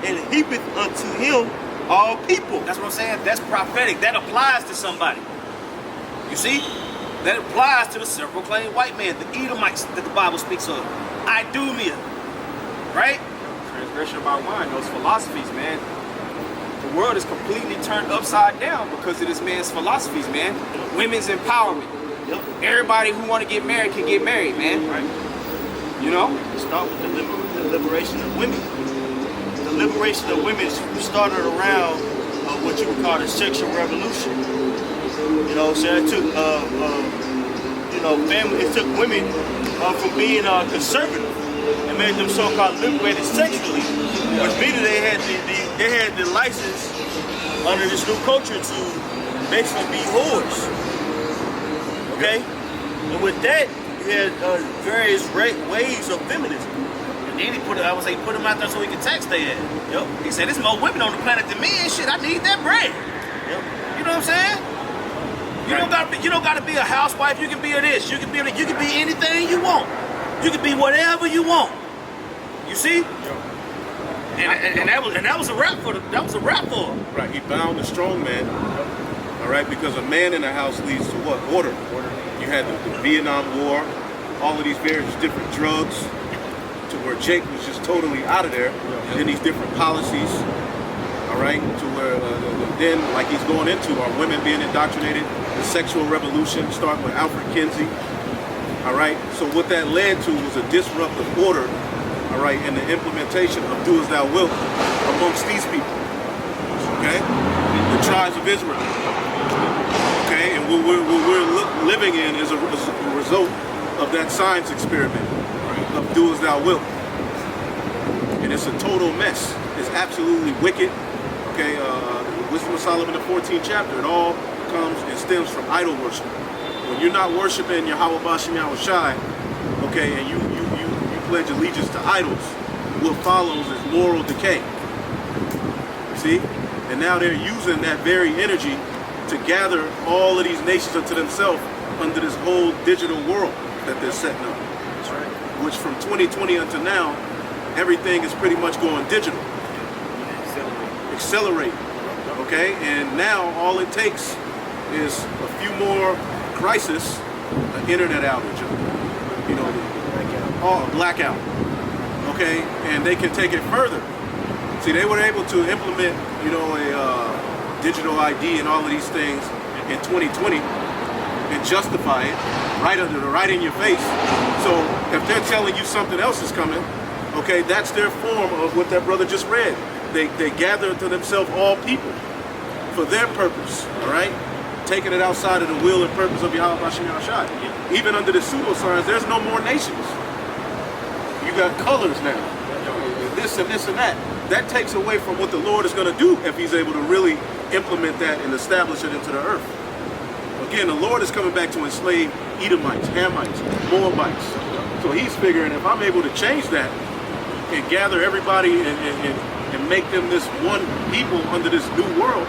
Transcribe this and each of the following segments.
and heapeth unto him all people. That's what I'm saying. That's prophetic. That applies to somebody. You see? That applies to the self-proclaimed white man, the Edomites that the Bible speaks of. Idumea. Right? Transgression about wine, those philosophies, man. The world is completely turned upside down because of this man's philosophies, man. Women's empowerment. Yep. Everybody who want to get married can get married, man. Right. You know? Start with the liberation of women. The liberation of women started around what you would call the sexual revolution. You know, so it took, it took women from being conservative and made them so-called liberated sexually, which meaning they had the license under this new culture to basically be whores. Okay, and with that, you had various waves of feminism. And then he put them out there so he could tax their ass. Yep. He said, there's more women on the planet than men. Shit, I need that bread. Yep. You know what I'm saying? You don't gotta be a housewife. You can be a this. You can be anything you want. You can be whatever you want. You see? And that was a rap for him. Right, he bound the strong man. All right, because a man in the house leads to what? Order. You had the Vietnam War, all of these various different drugs, to where Jake was just totally out of there. And then these different policies, all right, to where then, like he's going into, are women being indoctrinated, the sexual revolution, starting with Alfred Kinsey, all right. So what that led to was a disruptive order, all right, and the implementation of do as thou wilt amongst these people, okay, the tribes of Israel, okay, and what we're living in is a result of that science experiment of do as thou wilt, and it's a total mess. It's absolutely wicked. Okay, Wisdom of Solomon, the 14th chapter, it all comes and stems from idol worship. When you're not worshiping Yahweh Bashem Yahweh Shai, okay, and you pledge allegiance to idols, what follows is moral decay. See? And now they're using that very energy to gather all of these nations unto themselves under this whole digital world that they're setting up. That's right. Which from 2020 until now, everything is pretty much going digital. Accelerate. Okay, and now all it takes is a few more crisis, an internet outage, you know, a blackout. Okay, and they can take it further. See, they were able to implement, you know, a digital ID and all of these things in 2020 and justify it right in your face. So if they're telling you something else is coming, okay, that's their form of what that brother just read. They gather to themselves all people for their purpose, all right? Taking it outside of the will and purpose of Yahweh Bashem Yahweh Shai. Even under the pseudo-signs, there's no more nations. You got colors now, this and this and that. That takes away from what the Lord is going to do if he's able to really implement that and establish it into the earth. Again, the Lord is coming back to enslave Edomites, Hamites, Moabites. So he's figuring if I'm able to change that and gather everybody and make them this one people under this new world,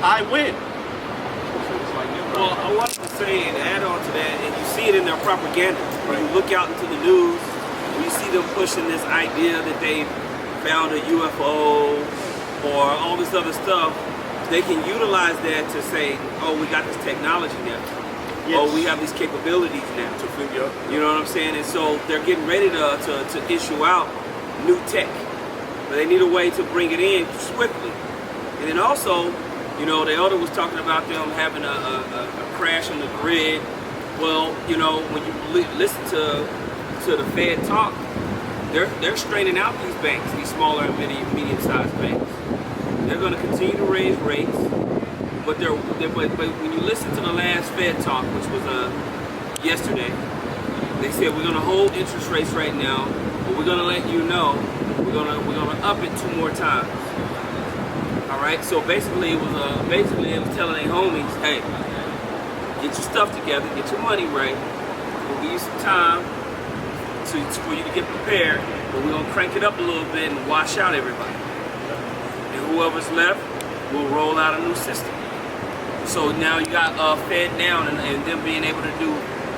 I win. Well, I wanted to say and add on to that, and you see it in their propaganda. When you look out into the news, you see them pushing this idea that they found a UFO or all this other stuff. They can utilize that to say, oh, we got this technology now. Yes. Oh, we have these capabilities now. You know what I'm saying? And so they're getting ready to issue out new tech. But they need a way to bring it in swiftly. And then also, you know, the elder was talking about them having a crash on the grid. Well, you know, when you listen to the Fed talk, they're straining out these banks, these smaller and medium-sized banks. They're going to continue to raise rates, but when you listen to the last Fed talk, which was yesterday, they said we're going to hold interest rates right now, but we're going to let you know we're going to up it 2 more times. All right. So basically, it was telling their homies, hey, get your stuff together, get your money right. We'll give you some time for you to get prepared, but we're going to crank it up a little bit and wash out everybody. And whoever's left will roll out a new system. So now you got Fed down and them being able to do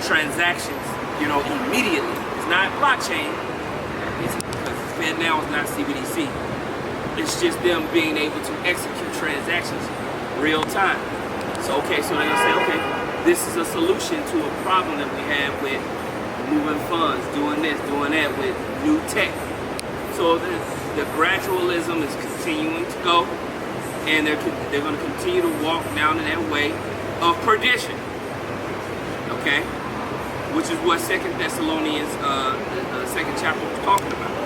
transactions, you know, immediately. It's not blockchain, because Fed now is not CBDC. It's just them being able to execute transactions real time. So okay, so they're gonna say, okay, this is a solution to a problem that we have with moving funds, doing this, doing that with new tech. So the gradualism is continuing to go, and they're going to continue to walk down in that way of perdition. Okay, which is what 2 Thessalonians, the second chapter was talking about.